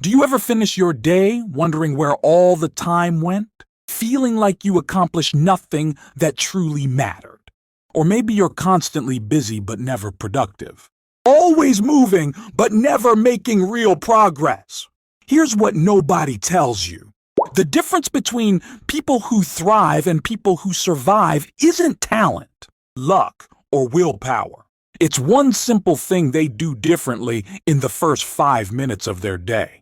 Do you ever finish your day wondering where all the time went? Feeling like you accomplished nothing that truly mattered? Or maybe you're constantly busy but never productive. Always moving but never making real progress. Here's what nobody tells you. The difference between people who thrive and people who survive isn't talent, luck, or willpower. It's one simple thing they do differently in the first 5 minutes of their day.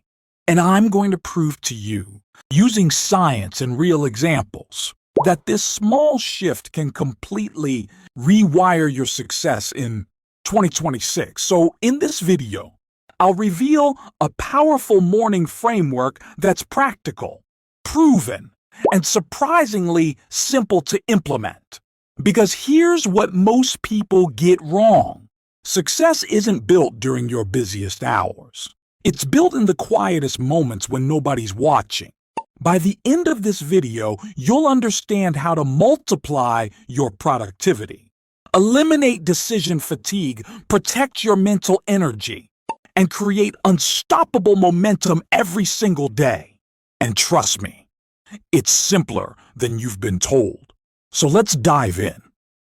And I'm going to prove to you, using science and real examples, that this small shift can completely rewire your success in 2026. So in this video, I'll reveal a powerful morning framework that's practical, proven, and surprisingly simple to implement. Because here's what most people get wrong. Success isn't built during your busiest hours. It's built in the quietest moments when nobody's watching. By the end of this video, you'll understand how to multiply your productivity, eliminate decision fatigue, protect your mental energy, and create unstoppable momentum every single day. And trust me, it's simpler than you've been told. So let's dive in.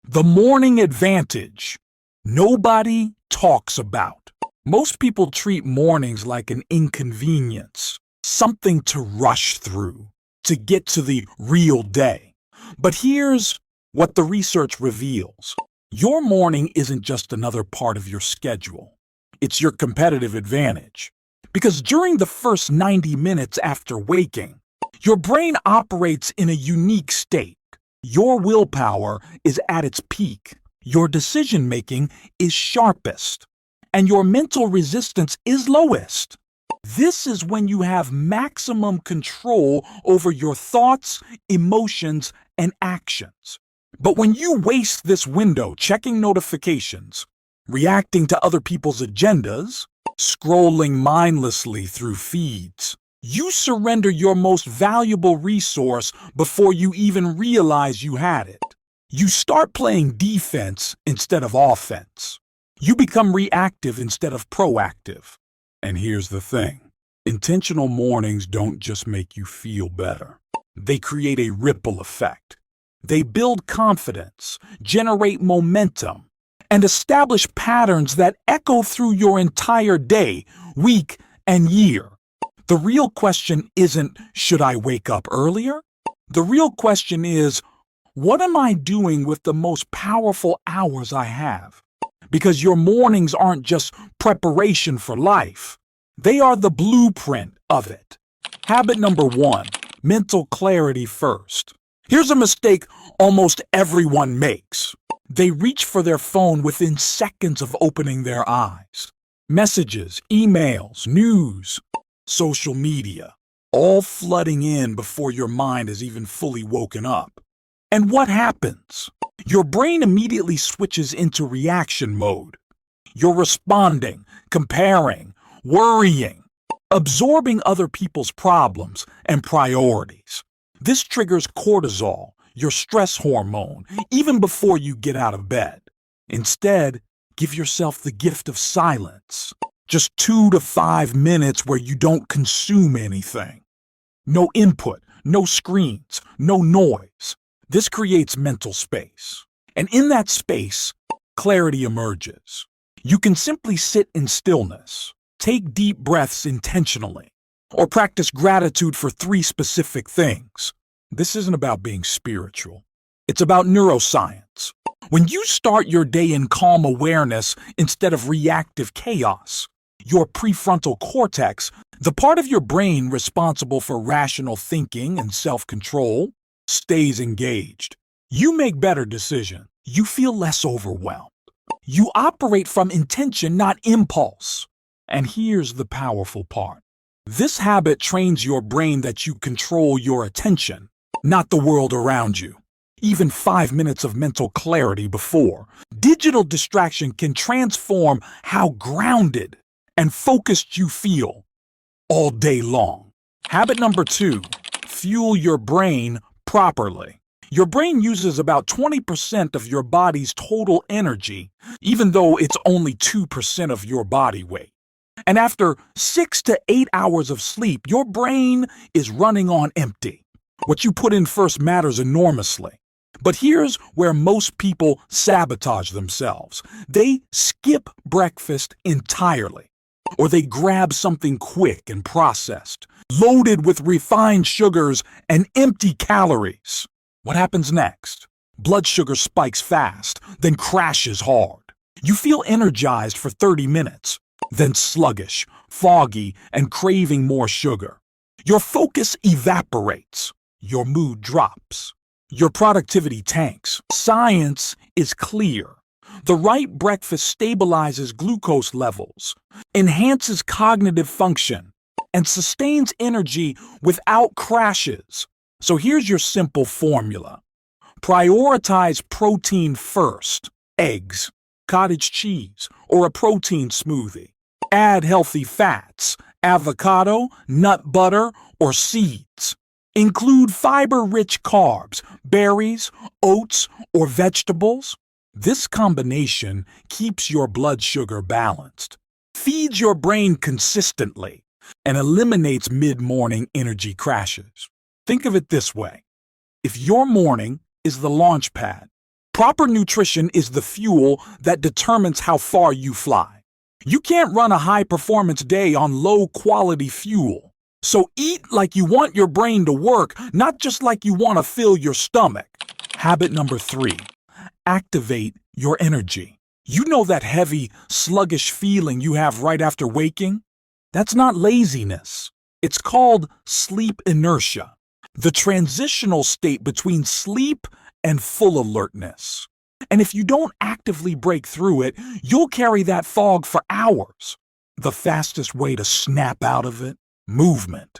The morning advantage nobody talks about. Most people treat mornings like an inconvenience, something to rush through, to get to the real day. But here's what the research reveals. Your morning isn't just another part of your schedule. It's your competitive advantage. Because during the first 90 minutes after waking, your brain operates in a unique state. Your willpower is at its peak. Your decision-making is sharpest. And your mental resistance is lowest. This is when you have maximum control over your thoughts, emotions, and actions. But when you waste this window checking notifications, reacting to other people's agendas, scrolling mindlessly through feeds, you surrender your most valuable resource before you even realize you had it. You start playing defense instead of offense. You become reactive instead of proactive. And here's the thing. Intentional mornings don't just make you feel better. They create a ripple effect. They build confidence, generate momentum, and establish patterns that echo through your entire day, week, and year. The real question isn't, should I wake up earlier? The real question is, what am I doing with the most powerful hours I have? Because your mornings aren't just preparation for life. They are the blueprint of it. Habit number 1, mental clarity first. Here's a mistake almost everyone makes. They reach for their phone within seconds of opening their eyes. Messages, emails, news, social media, all flooding in before your mind is even fully woken up. And what happens? Your brain immediately switches into reaction mode. You're responding, comparing, worrying, absorbing other people's problems and priorities. This triggers cortisol, your stress hormone, even before you get out of bed. Instead, give yourself the gift of silence. Just 2 to 5 minutes where you don't consume anything. No input, no screens, no noise. This creates mental space. And in that space, clarity emerges. You can simply sit in stillness, take deep breaths intentionally, or practice gratitude for 3 specific things. This isn't about being spiritual. It's about neuroscience. When you start your day in calm awareness instead of reactive chaos, your prefrontal cortex, the part of your brain responsible for rational thinking and self-control, stays engaged. You make better decisions. You feel less overwhelmed. You operate from intention, not impulse. And here's the powerful part. This habit trains your brain that you control your attention, not the world around you. Even 5 minutes of mental clarity before digital distraction can transform how grounded and focused you feel all day long. Habit number 2, fuel your brain properly. Your brain uses about 20% of your body's total energy, even though it's only 2% of your body weight. And after 6 to 8 hours of sleep, your brain is running on empty. What you put in first matters enormously. But here's where most people sabotage themselves. They skip breakfast entirely, or they grab something quick and processed, loaded with refined sugars and empty calories. What happens next? Blood sugar spikes fast, then crashes hard. You feel energized for 30 minutes, then sluggish, foggy, and craving more sugar. Your focus evaporates. Your mood drops. Your productivity tanks. Science is clear. The right breakfast stabilizes glucose levels, enhances cognitive function, and sustains energy without crashes. So here's your simple formula. Prioritize protein first. Eggs, cottage cheese, or a protein smoothie. Add healthy fats, avocado, nut butter, or seeds. Include fiber-rich carbs, berries, oats, or vegetables. This combination keeps your blood sugar balanced, feeds your brain consistently, and eliminates mid-morning energy crashes. Think of it this way. If your morning is the launch pad, proper nutrition is the fuel that determines how far you fly. You can't run a high-performance day on low-quality fuel. So eat like you want your brain to work, not just like you want to fill your stomach. Habit number 3, activate your energy. You know that heavy, sluggish feeling you have right after waking? That's not laziness. It's called sleep inertia, the transitional state between sleep and full alertness. And if you don't actively break through it, you'll carry that fog for hours. The fastest way to snap out of it? Movement.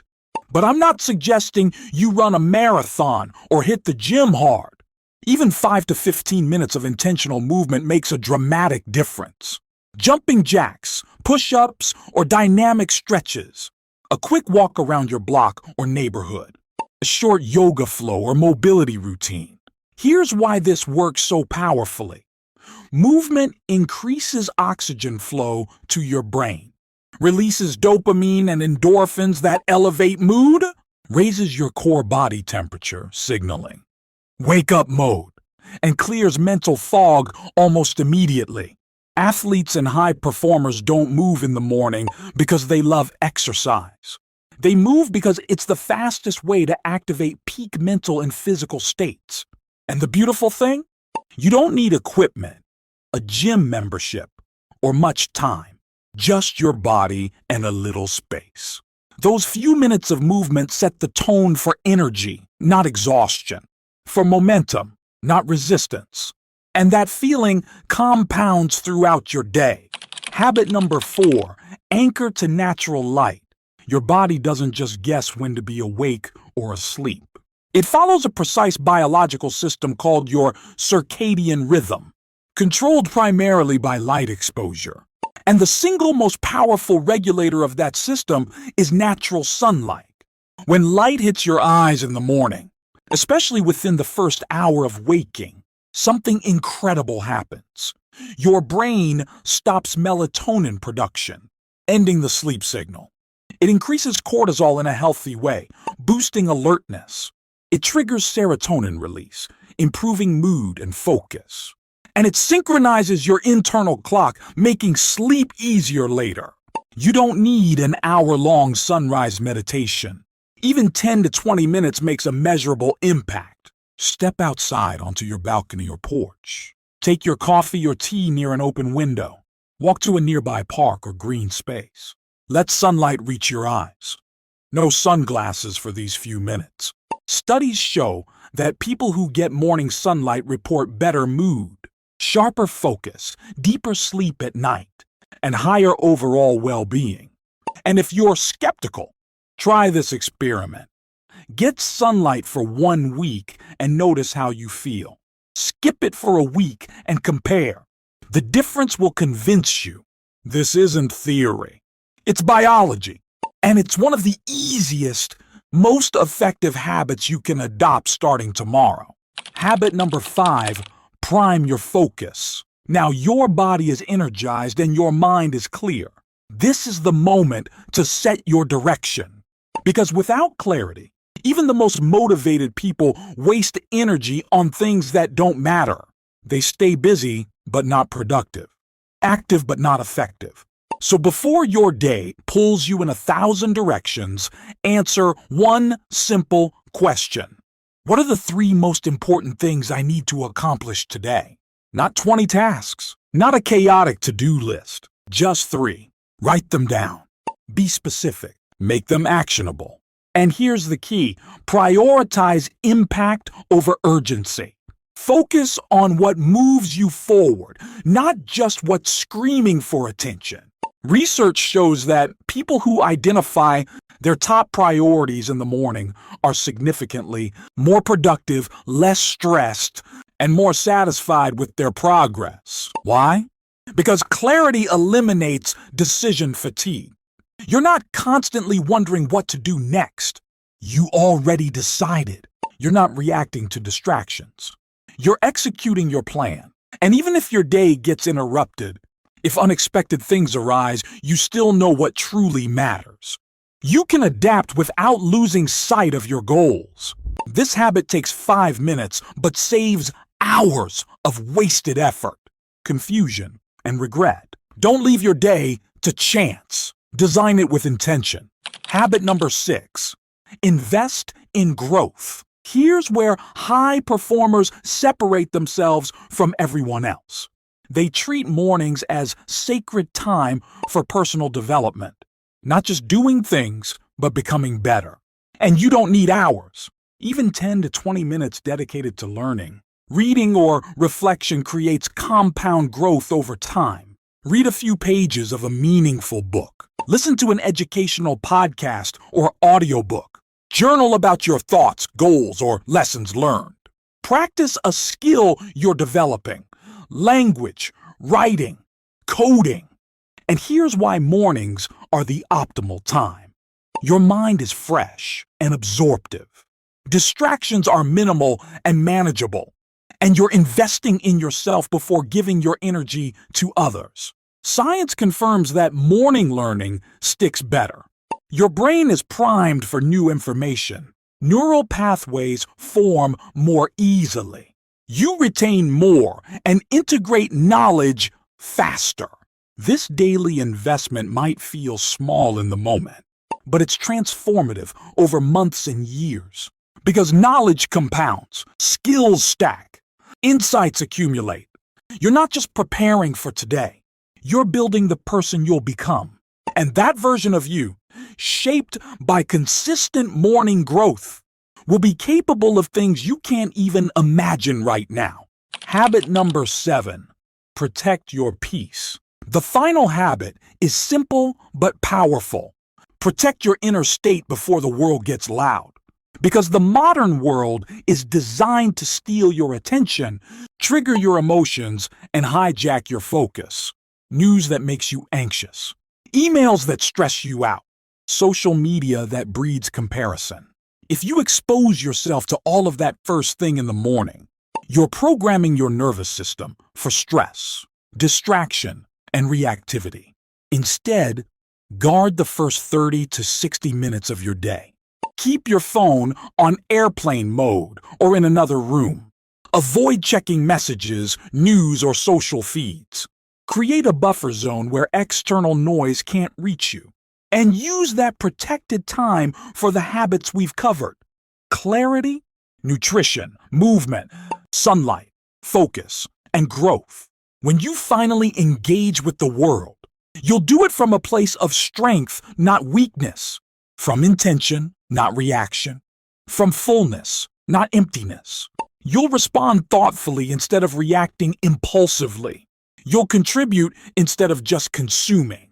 But I'm not suggesting you run a marathon or hit the gym hard. Even 5 to 15 minutes of intentional movement makes a dramatic difference. Jumping jacks, push-ups, or dynamic stretches. A quick walk around your block or neighborhood. A short yoga flow or mobility routine. Here's why this works so powerfully. Movement increases oxygen flow to your brain, releases dopamine and endorphins that elevate mood, raises your core body temperature, signaling wake up mode, and clears mental fog almost immediately. Athletes and high performers don't move in the morning because they love exercise. They move because it's the fastest way to activate peak mental and physical states. And the beautiful thing? You don't need equipment, a gym membership, or much time. Just your body and a little space. Those few minutes of movement set the tone for energy, not exhaustion. For momentum, not resistance. And that feeling compounds throughout your day. Habit number 4, anchor to natural light. Your body doesn't just guess when to be awake or asleep. It follows a precise biological system called your circadian rhythm, controlled primarily by light exposure. And the single most powerful regulator of that system is natural sunlight. When light hits your eyes in the morning, especially within the first hour of waking, something incredible happens. Your brain stops melatonin production, ending the sleep signal. It increases cortisol in a healthy way, boosting alertness. It triggers serotonin release, improving mood and focus. And it synchronizes your internal clock, making sleep easier later. You don't need an hour-long sunrise meditation. Even 10 to 20 minutes makes a measurable impact. Step outside onto your balcony or porch. Take your coffee or tea near an open window. Walk to a nearby park or green space. Let sunlight reach your eyes. No sunglasses for these few minutes. Studies show that people who get morning sunlight report better mood, sharper focus, deeper sleep at night, and higher overall well-being. And if you're skeptical, try this experiment. Get sunlight for 1 week and notice how you feel. Skip it for a week and compare. The difference will convince you. This isn't theory. It's biology. And it's one of the easiest, most effective habits you can adopt starting tomorrow. Habit number 5, prime your focus. Now your body is energized and your mind is clear. This is the moment to set your direction. Because without clarity, even the most motivated people waste energy on things that don't matter. They stay busy, but not productive. Active, but not effective. So before your day pulls you in 1,000 directions, answer one simple question. What are the 3 most important things I need to accomplish today? Not 20 tasks, not a chaotic to-do list, just 3. Write them down. Be specific. Make them actionable. And here's the key. Prioritize impact over urgency. Focus on what moves you forward, not just what's screaming for attention. Research shows that people who identify their top priorities in the morning are significantly more productive, less stressed, and more satisfied with their progress. Why? Because clarity eliminates decision fatigue. You're not constantly wondering what to do next. You already decided. You're not reacting to distractions. You're executing your plan. And even if your day gets interrupted, if unexpected things arise, you still know what truly matters. You can adapt without losing sight of your goals. This habit takes 5 minutes, but saves hours of wasted effort, confusion, and regret. Don't leave your day to chance. Design it with intention. Habit number 6. Invest in growth. Here's where high performers separate themselves from everyone else. They treat mornings as sacred time for personal development. Not just doing things, but becoming better. And you don't need hours. Even 10 to 20 minutes dedicated to learning. Reading or reflection creates compound growth over time. Read a few pages of a meaningful book. Listen to an educational podcast or audiobook. Journal about your thoughts, goals, or lessons learned. Practice a skill you're developing. Language, writing, coding. And here's why mornings are the optimal time. Your mind is fresh and absorptive. Distractions are minimal and manageable. And you're investing in yourself before giving your energy to others. Science confirms that morning learning sticks better. Your brain is primed for new information. Neural pathways form more easily. You retain more and integrate knowledge faster. This daily investment might feel small in the moment, but it's transformative over months and years. Because knowledge compounds, skills stack, insights accumulate. You're not just preparing for today. You're building the person you'll become. And that version of you, shaped by consistent morning growth, will be capable of things you can't even imagine right now. Habit number 7, protect your peace. The final habit is simple but powerful. Protect your inner state before the world gets loud. Because the modern world is designed to steal your attention, trigger your emotions, and hijack your focus. News that makes you anxious. Emails that stress you out. Social media that breeds comparison. If you expose yourself to all of that first thing in the morning, you're programming your nervous system for stress, distraction, and reactivity. Instead, guard the first 30 to 60 minutes of your day. Keep your phone on airplane mode or in another room. Avoid checking messages, news, or social feeds. Create a buffer zone where external noise can't reach you. And use that protected time for the habits we've covered. Clarity, nutrition, movement, sunlight, focus, and growth. When you finally engage with the world, you'll do it from a place of strength, not weakness. From intention, not reaction. From fullness, not emptiness. You'll respond thoughtfully instead of reacting impulsively. You'll contribute instead of just consuming.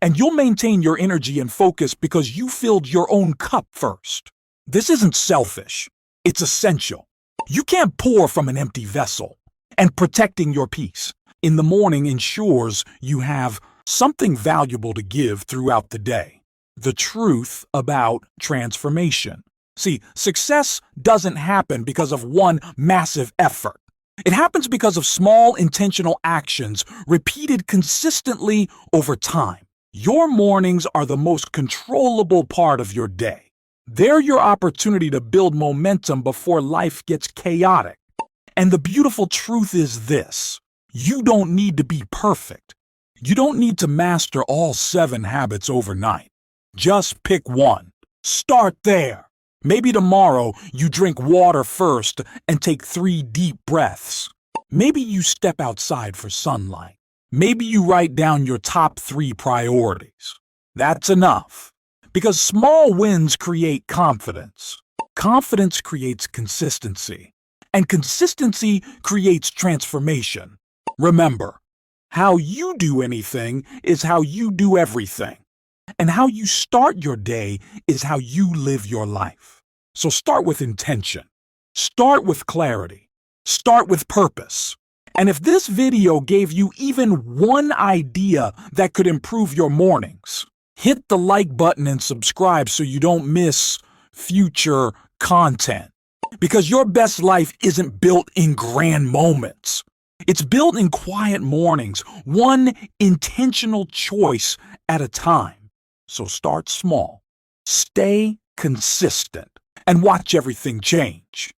And you'll maintain your energy and focus because you filled your own cup first. This isn't selfish. It's essential. You can't pour from an empty vessel. And protecting your peace in the morning ensures you have something valuable to give throughout the day. The truth about transformation. See, success doesn't happen because of one massive effort. It happens because of small intentional actions repeated consistently over time. Your mornings are the most controllable part of your day. They're your opportunity to build momentum before life gets chaotic. And the beautiful truth is this: you don't need to be perfect. You don't need to master all 7 habits overnight. Just pick one. Start there. Maybe tomorrow you drink water first and take 3 deep breaths. Maybe you step outside for sunlight. Maybe you write down your top 3 priorities. That's enough. Because small wins create confidence. Confidence creates consistency. And consistency creates transformation. Remember, how you do anything is how you do everything. And how you start your day is how you live your life. So start with intention. Start with clarity. Start with purpose. And if this video gave you even one idea that could improve your mornings, hit the like button and subscribe so you don't miss future content. Because your best life isn't built in grand moments. It's built in quiet mornings, one intentional choice at a time. So start small, stay consistent, and watch everything change.